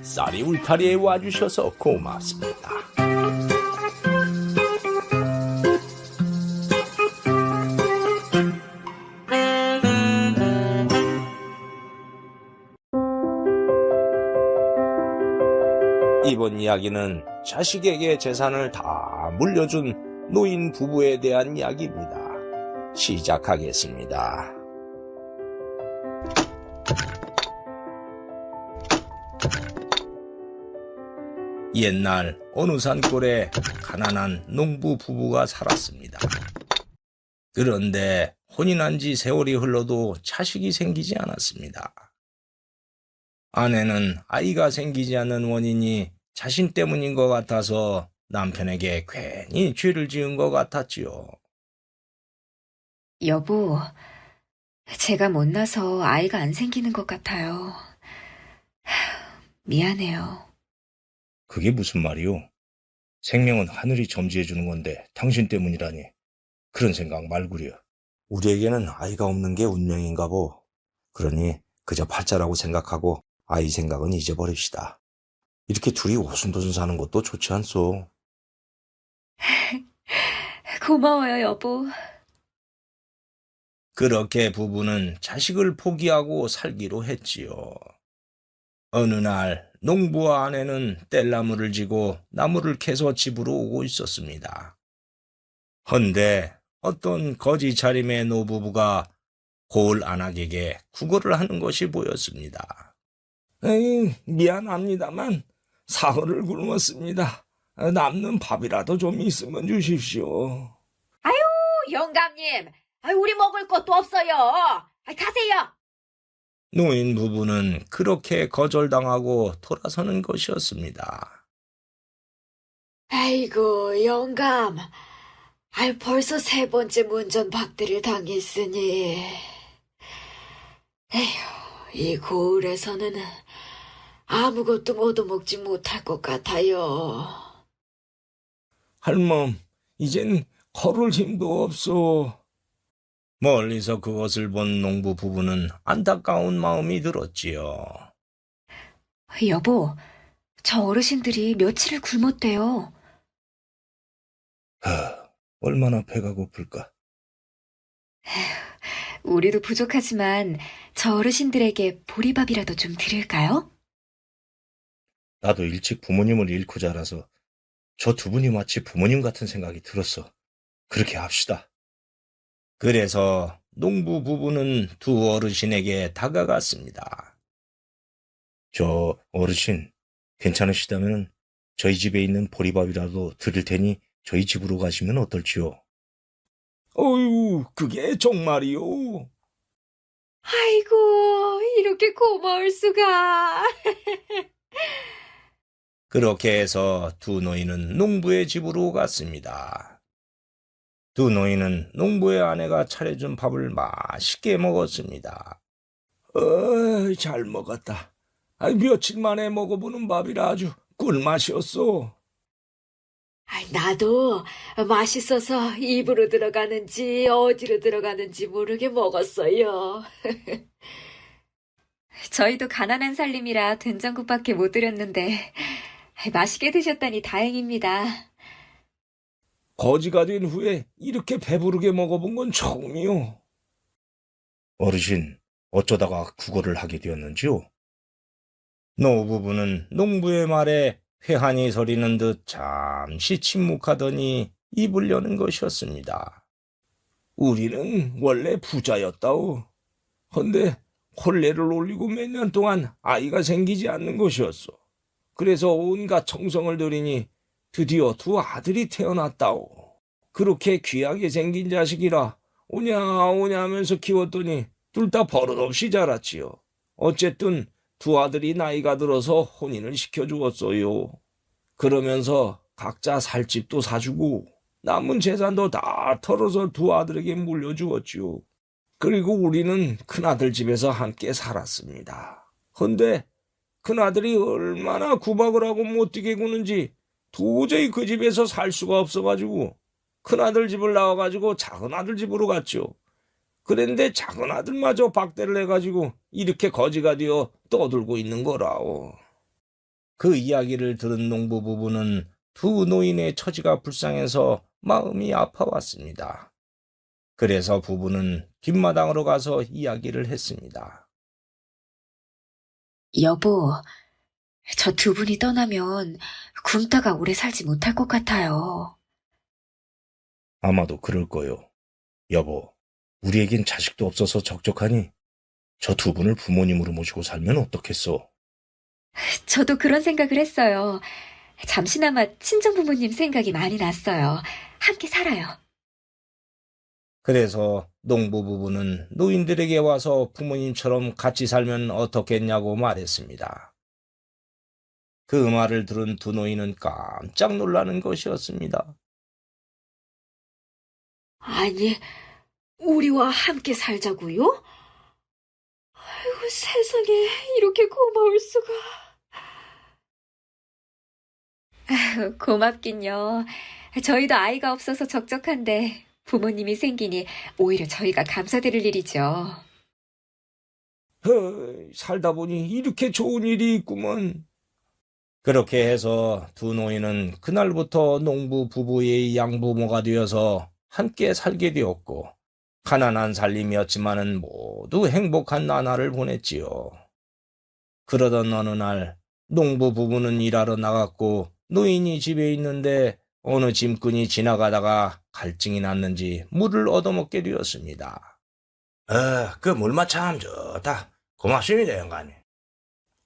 쌀이 울타리에 와주셔서 고맙습니다. 이번 이야기는 자식에게 재산을 다 물려준 노인 부부에 대한 이야기입니다. 시작하겠습니다. 옛날 어느 산골에 가난한 농부 부부가 살았습니다. 그런데 혼인한 지 세월이 흘러도 자식이 생기지 않았습니다. 아내는 아이가 생기지 않는 원인이 자신 때문인 것 같아서 남편에게 괜히 죄를 지은 것 같았지요. 여보, 제가 못나서 아이가 안 생기는 것 같아요. 미안해요. 그게 무슨 말이오? 생명은 하늘이 점지해주는 건데 당신 때문이라니. 그런 생각 말구려. 우리에게는 아이가 없는 게 운명인가 보. 그러니 그저 팔자라고 생각하고 아이 생각은 잊어버립시다. 이렇게 둘이 오순도순 사는 것도 좋지 않소. 고마워요, 여보. 그렇게 부부는 자식을 포기하고 살기로 했지요. 어느 날 농부와 아내는 뗄나무를 지고 나무를 캐서 집으로 오고 있었습니다. 헌데 어떤 거지 차림의 노부부가 고을 안악에게 구걸을 하는 것이 보였습니다. 미안합니다만 사흘을 굶었습니다. 남는 밥이라도 좀 있으면 주십시오. 영감님, 우리 먹을 것도 없어요. 가세요. 노인 부부는 그렇게 거절당하고 돌아서는 것이었습니다. 아이고, 영감. 벌써 세 번째 문전박대를 당했으니. 에휴, 이 고을에서는 아무것도 얻어먹지 못할 것 같아요. 할멈, 이젠 걸을 힘도 없소. 멀리서 그것을 본 농부 부부는 안타까운 마음이 들었지요. 여보, 저 어르신들이 며칠을 굶었대요. 얼마나 배가 고플까? 우리도 부족하지만 저 어르신들에게 보리밥이라도 좀 드릴까요? 나도 일찍 부모님을 잃고 자라서 저 두 분이 마치 부모님 같은 생각이 들었어. 그렇게 합시다. 그래서 농부 부부는 두 어르신에게 다가갔습니다. 저 어르신, 괜찮으시다면 저희 집에 있는 보리밥이라도 드릴 테니 저희 집으로 가시면 어떨지요? 어휴, 그게 정말이요. 아이고, 이렇게 고마울 수가. 그렇게 해서 두 노인은 농부의 집으로 갔습니다. 두 노인은 농부의 아내가 차려준 밥을 맛있게 먹었습니다. 잘 먹었다. 며칠 만에 먹어보는 밥이라 아주 꿀맛이었어. 나도 맛있어서 입으로 들어가는지 어디로 들어가는지 모르게 먹었어요. 저희도 가난한 살림이라 된장국밖에 못 드렸는데 맛있게 드셨다니 다행입니다. 거지가 된 후에 이렇게 배부르게 먹어본 건 처음이요. 어르신, 어쩌다가 구걸을 하게 되었는지요? 노부부는 농부의 말에 회한이 서리는 듯 잠시 침묵하더니 입을 여는 것이었습니다. 우리는 원래 부자였다오. 헌데 혼례를 올리고 몇 년 동안 아이가 생기지 않는 것이었소. 그래서 온갖 정성을 들이니 드디어 두 아들이 태어났다오. 그렇게 귀하게 생긴 자식이라 오냐 오냐 하면서 키웠더니 둘 다 버릇없이 자랐지요. 어쨌든 두 아들이 나이가 들어서 혼인을 시켜주었어요. 그러면서 각자 살 집도 사주고 남은 재산도 다 털어서 두 아들에게 물려주었지요. 그리고 우리는 큰아들 집에서 함께 살았습니다. 헌데 큰아들이 얼마나 구박을 하고 못되게 구는지 도저히 그 집에서 살 수가 없어가지고 큰아들 집을 나와가지고 작은아들 집으로 갔죠. 그런데 작은 아들마저 박대를 해가지고 이렇게 거지가 되어 떠들고 있는 거라오. 그 이야기를 들은 농부 부부는 두 노인의 처지가 불쌍해서 마음이 아파왔습니다. 그래서 부부는 뒷마당으로 가서 이야기를 했습니다. 여보, 저 두 분이 떠나면 굶다가 오래 살지 못할 것 같아요. 아마도 그럴 거요. 여보, 우리에겐 자식도 없어서 적적하니 저 두 분을 부모님으로 모시고 살면 어떻겠소? 저도 그런 생각을 했어요. 잠시나마 친정부모님 생각이 많이 났어요. 함께 살아요. 그래서 농부 부부는 노인들에게 와서 부모님처럼 같이 살면 어떻겠냐고 말했습니다. 그 말을 들은 두 노인은 깜짝 놀라는 것이었습니다. 아니, 우리와 함께 살자고요? 아이고, 세상에 이렇게 고마울 수가. 고맙긴요. 저희도 아이가 없어서 적적한데 부모님이 생기니 오히려 저희가 감사드릴 일이죠. 살다 보니 이렇게 좋은 일이 있구먼. 그렇게 해서 두 노인은 그날부터 농부 부부의 양부모가 되어서 함께 살게 되었고, 가난한 살림이었지만은 모두 행복한 나날을 보냈지요. 그러던 어느 날 농부 부부는 일하러 나갔고 노인이 집에 있는데 어느 짐꾼이 지나가다가 갈증이 났는지 물을 얻어먹게 되었습니다. 그 물맛 참 좋다. 고맙습니다, 영감님.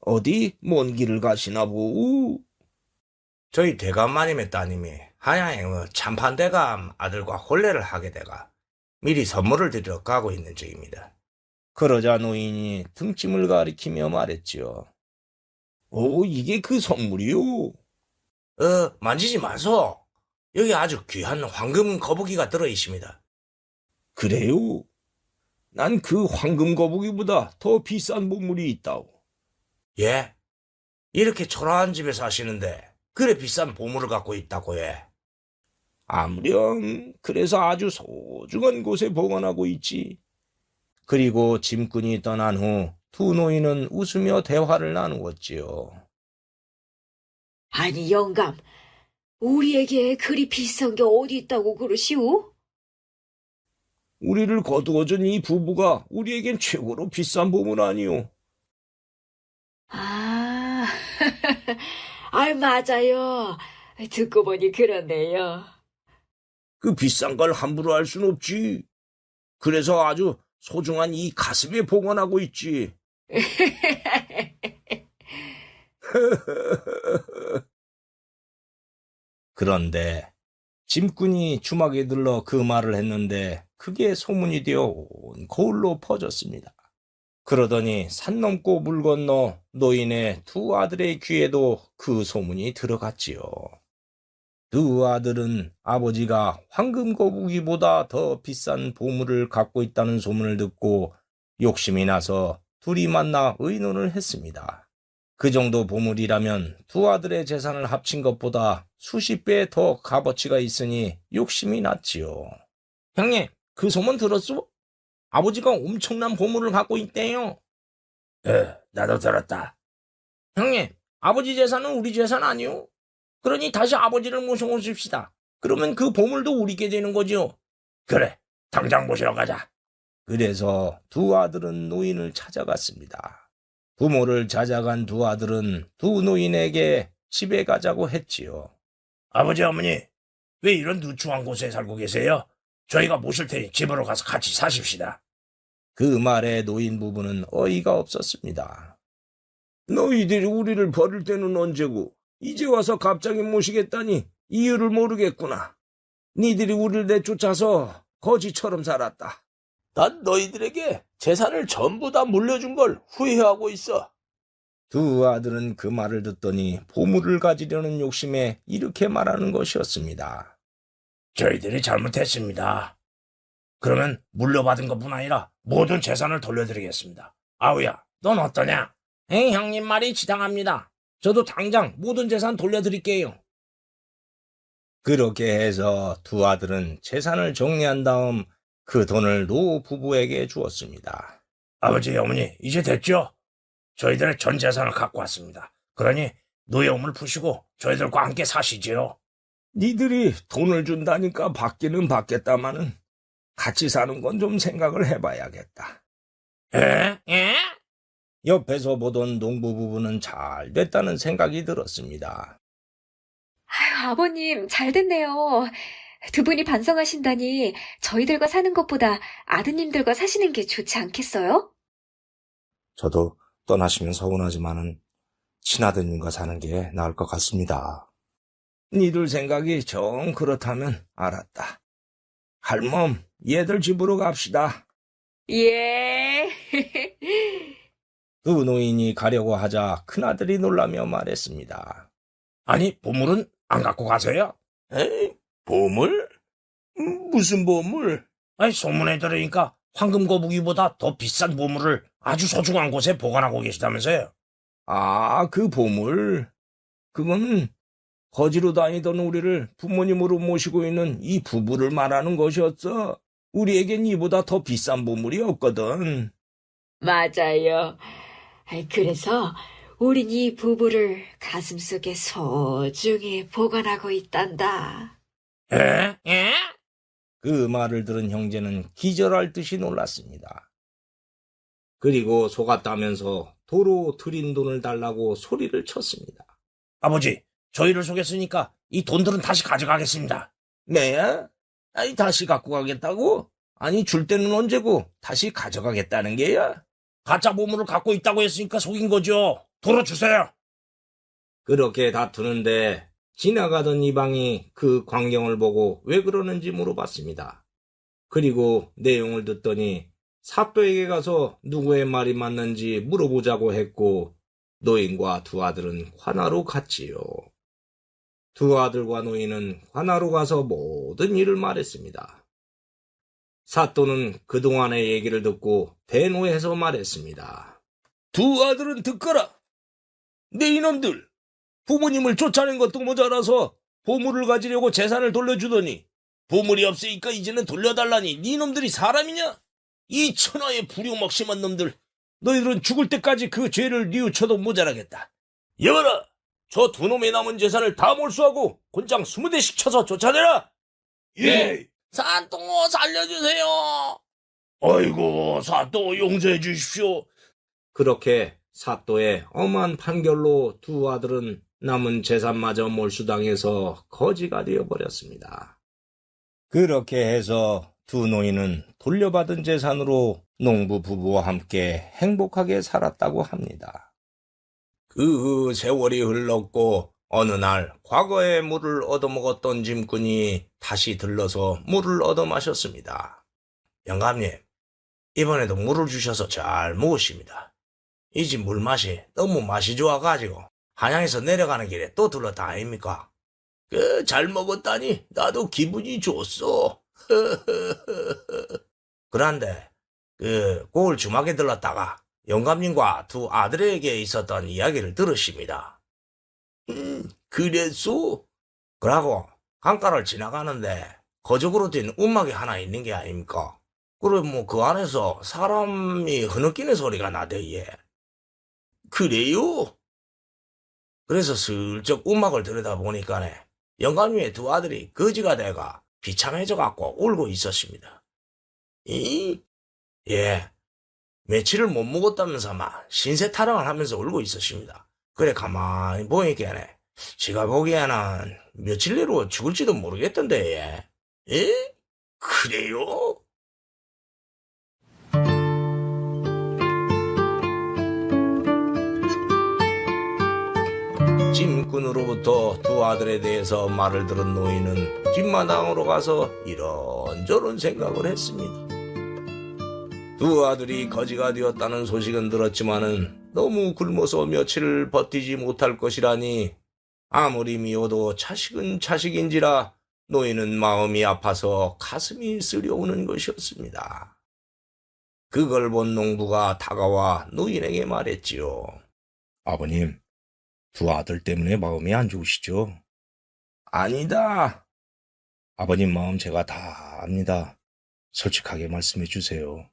어디 먼 길을 가시나 보우? 저희 대감마님의 따님이 한양에 참판대감 아들과 혼례를 하게 돼가 미리 선물을 드리러 가고 있는 중입니다. 그러자 노인이 등짐을 가리키며 말했지요. 오, 이게 그 선물이요? 만지지 마소. 여기 아주 귀한 황금 거북이가 들어있습니다. 그래요? 난 그 황금 거북이보다 더 비싼 보물이 있다오. 예? 이렇게 초라한 집에 사시는데 그래 비싼 보물을 갖고 있다고 해. 아무렴 그래서 아주 소중한 곳에 보관하고 있지. 그리고 짐꾼이 떠난 후 두 노인은 웃으며 대화를 나누었지요. 아니, 영감, 우리에게 그리 비싼 게 어디 있다고 그러시오? 우리를 거두어준 이 부부가 우리에겐 최고로 비싼 보물 아니오. 아, 맞아요. 듣고 보니 그러네요. 그 비싼 걸 함부로 할 순 없지. 그래서 아주 소중한 이 가슴에 보관하고 있지. 그런데 짐꾼이 주막에 들러 그 말을 했는데 그게 소문이 되어 온 거울로 퍼졌습니다. 그러더니 산 넘고 물 건너 노인의 두 아들의 귀에도 그 소문이 들어갔지요. 두 아들은 아버지가 황금 거북이보다 더 비싼 보물을 갖고 있다는 소문을 듣고 욕심이 나서 둘이 만나 의논을 했습니다. 그 정도 보물이라면 두 아들의 재산을 합친 것보다 수십 배 더 값어치가 있으니 욕심이 났지요. 형님, 그 소문 들었소? 아버지가 엄청난 보물을 갖고 있대요. 나도 들었다. 형님, 아버지 재산은 우리 재산 아니오? 그러니 다시 아버지를 모셔오십시다. 그러면 그 보물도 우리게 되는 거지요. 그래, 당장 모시러 가자. 그래서 두 아들은 노인을 찾아갔습니다. 부모를 찾아간 두 아들은 두 노인에게 집에 가자고 했지요. 아버지, 어머니, 왜 이런 누추한 곳에 살고 계세요? 저희가 모실 테니 집으로 가서 같이 사십시다. 그 말에 노인 부부는 어이가 없었습니다. 너희들이 우리를 버릴 때는 언제고 이제 와서 갑자기 모시겠다니 이유를 모르겠구나. 니들이 우리를 내쫓아서 거지처럼 살았다. 난 너희들에게 재산을 전부 다 물려준 걸 후회하고 있어. 두 아들은 그 말을 듣더니 보물을 가지려는 욕심에 이렇게 말하는 것이었습니다. 저희들이 잘못했습니다. 그러면 물려받은 것뿐 아니라 모든 재산을 돌려드리겠습니다. 아우야, 넌 어떠냐? 형님 말이 지당합니다. 저도 당장 모든 재산 돌려드릴게요. 그렇게 해서 두 아들은 재산을 정리한 다음 그 돈을 노 부부에게 주었습니다. 아버지, 어머니, 이제 됐죠? 저희들의 전 재산을 갖고 왔습니다. 그러니 노여움을 푸시고 저희들과 함께 사시지요. 니들이 돈을 준다니까 받기는 받겠다마는 같이 사는 건 좀 생각을 해봐야겠다. 에? 에? 옆에서 보던 농부 부부는 잘 됐다는 생각이 들었습니다. 아유, 아버님, 잘 됐네요. 두 분이 반성하신다니 저희들과 사는 것보다 아드님들과 사시는 게 좋지 않겠어요? 저도 떠나시면 서운하지만은 친아드님과 사는 게 나을 것 같습니다. 니들 생각이 정 그렇다면 알았다. 할멈, 얘들 집으로 갑시다. 예. 두 노인이 가려고 하자 큰아들이 놀라며 말했습니다. 아니, 보물은 안 갖고 가세요? 에이, 보물? 무슨 보물? 아니, 소문에 들으니까 황금 거북이보다 더 비싼 보물을 아주 소중한 곳에 보관하고 계시다면서요? 아, 그 보물. 그거는 거지로 다니던 우리를 부모님으로 모시고 있는 이 부부를 말하는 것이었어. 우리에겐 이보다 더 비싼 보물이 없거든. 맞아요. 그래서 우린 이 부부를 가슴속에 소중히 보관하고 있단다. 에? 에? 그 말을 들은 형제는 기절할 듯이 놀랐습니다. 그리고 속았다면서 도로 들인 돈을 달라고 소리를 쳤습니다. 아버지, 저희를 속였으니까 이 돈들은 다시 가져가겠습니다. 네야? 아니, 다시 갖고 가겠다고? 아니, 줄 때는 언제고 다시 가져가겠다는 게야? 가짜 보물을 갖고 있다고 했으니까 속인 거죠. 돌아주세요. 그렇게 다투는데 지나가던 이방이 그 광경을 보고 왜 그러는지 물어봤습니다. 그리고 내용을 듣더니 사또에게 가서 누구의 말이 맞는지 물어보자고 했고 노인과 두 아들은 관하로 갔지요. 두 아들과 노인은 관하로 가서 모든 일을 말했습니다. 사또는 그동안의 얘기를 듣고 대노해서 말했습니다. 두 아들은 듣거라. 네 이놈들, 부모님을 쫓아낸 것도 모자라서 보물을 가지려고 재산을 돌려주더니 보물이 없으니까 이제는 돌려달라니 네 놈들이 사람이냐? 이 천하의 불효먹심한 놈들, 너희들은 죽을 때까지 그 죄를 뉘우쳐도 모자라겠다. 여봐라, 저 두 놈의 남은 재산을 다 몰수하고 곤장 20대씩 쳐서 쫓아내라. 예. 사또 살려주세요. 아이고, 사또 용서해 주십시오. 그렇게 사또의 엄한 판결로 두 아들은 남은 재산마저 몰수당해서 거지가 되어버렸습니다. 그렇게 해서 두 노인은 돌려받은 재산으로 농부 부부와 함께 행복하게 살았다고 합니다. 그 세월이 흘렀고 어느 날 과거에 물을 얻어먹었던 짐꾼이 다시 들러서 물을 얻어 마셨습니다. 영감님, 이번에도 물을 주셔서 잘 먹었습니다. 이 집 물맛이 너무 맛이 좋아가지고 한양에서 내려가는 길에 또 들렀다 아닙니까? 잘 먹었다니 나도 기분이 좋소. 그런데 고을 주막에 들렀다가 영감님과 두 아들에게 있었던 이야기를 들으십니다. 그랬소? 그러고 강가를 지나가는데 거적으로 된 움막이 하나 있는 게 아닙니까? 그래 그 안에서 사람이 흐느끼는 소리가 나대예. 그래요? 그래서 슬쩍 움막을 들여다보니까네 영감님의 두 아들이 거지가 돼가 비참해져갖고 울고 있었습니다. 예, 며칠을 못 먹었다면서만 신세 타령을 하면서 울고 있었습니다. 그래 가만히 보니까네 제가 보기에는 며칠 내로 죽을지도 모르겠던데. 예? 그래요? 짐꾼으로부터 두 아들에 대해서 말을 들은 노인은 뒷마당으로 가서 이런저런 생각을 했습니다. 두 아들이 거지가 되었다는 소식은 들었지만은 너무 굶어서 며칠을 버티지 못할 것이라니 아무리 미워도 자식은 자식인지라 노인은 마음이 아파서 가슴이 쓰려오는 것이었습니다. 그걸 본 농부가 다가와 노인에게 말했지요. 아버님, 두 아들 때문에 마음이 안 좋으시죠? 아니다. 아버님 마음 제가 다 압니다. 솔직하게 말씀해 주세요.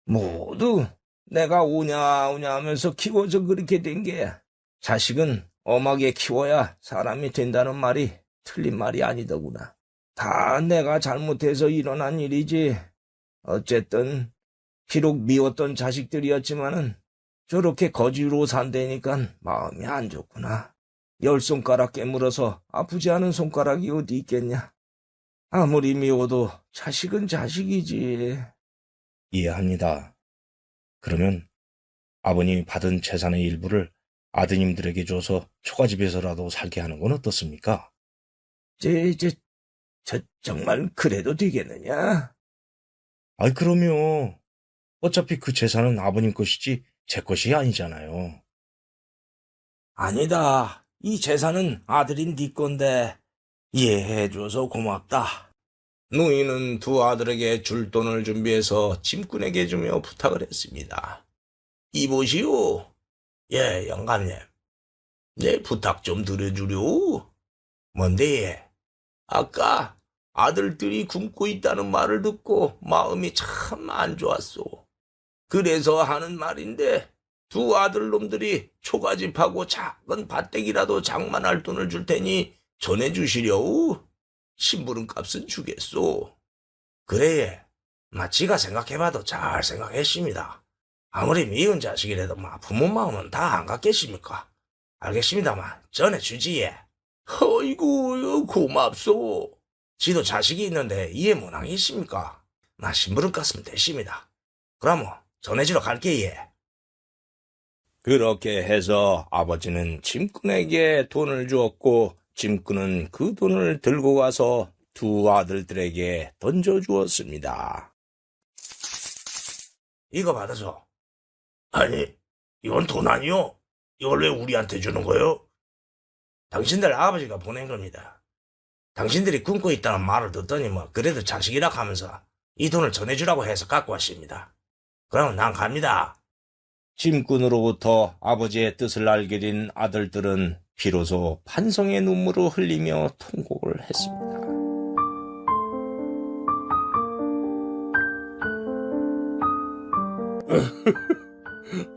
모두 내가 오냐 오냐 하면서 키워서 그렇게 된 게 자식은 엄하게 키워야 사람이 된다는 말이 틀린 말이 아니더구나. 다 내가 잘못해서 일어난 일이지. 어쨌든 비록 미웠던 자식들이었지만은 저렇게 거지로 산다니까 마음이 안 좋구나. 10손가락 깨물어서 아프지 않은 손가락이 어디 있겠냐. 아무리 미워도 자식은 자식이지. 이해합니다. 그러면 아버님이 받은 재산의 일부를 아드님들에게 줘서 초가집에서라도 살게 하는 건 어떻습니까? 정말 그래도 되겠느냐? 아이, 그럼요. 어차피 그 재산은 아버님 것이지 제 것이 아니잖아요. 아니다. 이 재산은 아들인 네 건데 이해해줘서 고맙다. 노인은 두 아들에게 줄 돈을 준비해서 짐꾼에게 주며 부탁을 했습니다. 이보시오. 예, 영감님. 내 부탁 좀 들어주려. 뭔데? 아까 아들들이 굶고 있다는 말을 듣고 마음이 참 안 좋았소. 그래서 하는 말인데 두 아들놈들이 초가집하고 작은 밭대기라도 장만할 돈을 줄 테니 전해주시려우. 심부름 값은 주겠소. 그래, 지가 생각해봐도 잘 생각했습니다. 아무리 미운 자식이라도 부모 마음은 다 안 갖겠습니까? 알겠습니다만 전해주지예. 어이구, 고맙소. 지도 자식이 있는데 이해 못하겠습니까? 심부름 값은 됐습니다. 그럼 전해주러 갈게, 예. 그렇게 해서 아버지는 짐꾼에게 돈을 주었고 짐꾼은 그 돈을 들고 가서 두 아들들에게 던져주었습니다. 이거 받아서. 아니, 이건 돈 아니요? 이걸 왜 우리한테 주는 거요? 당신들 아버지가 보낸 겁니다. 당신들이 굶고 있다는 말을 듣더니 그래도 자식이라 하면서 이 돈을 전해주라고 해서 갖고 왔습니다. 그럼 난 갑니다. 짐꾼으로부터 아버지의 뜻을 알게 된 아들들은 비로소 반성의 눈물을 흘리며 통곡을 했습니다.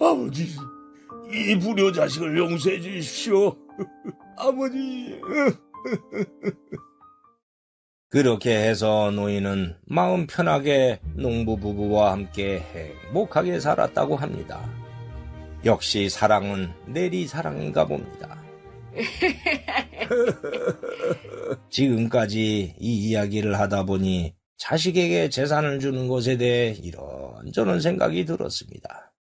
아버지, 이 불효 자식을 용서해 주십시오. 아버지. 그렇게 해서 노인은 마음 편하게 농부 부부와 함께 행복하게 살았다고 합니다. 역시 사랑은 내리 사랑인가 봅니다. 지금까지 이 이야기를 하다 보니 자식에게 재산을 주는 것에 대해 이런저런 생각이 들었습니다.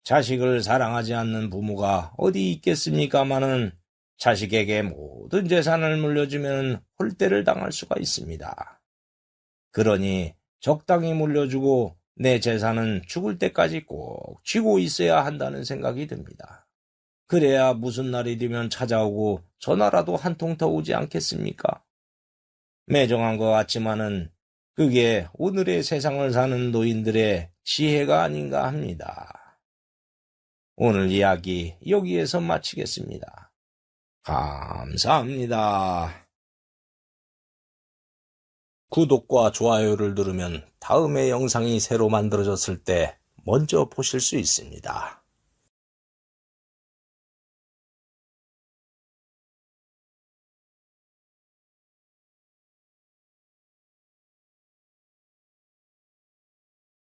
자식을 사랑하지 않는 부모가 어디 있겠습니까마는 자식에게 모든 재산을 물려주면 홀대를 당할 수가 있습니다. 그러니 적당히 물려주고 내 재산은 죽을 때까지 꼭 쥐고 있어야 한다는 생각이 듭니다. 그래야 무슨 날이 되면 찾아오고 전화라도 한 통 더 오지 않겠습니까? 매정한 것 같지만은 그게 오늘의 세상을 사는 노인들의 지혜가 아닌가 합니다. 오늘 이야기 여기에서 마치겠습니다. 감사합니다. 구독과 좋아요를 누르면 다음에 영상이 새로 만들어졌을 때 먼저 보실 수 있습니다.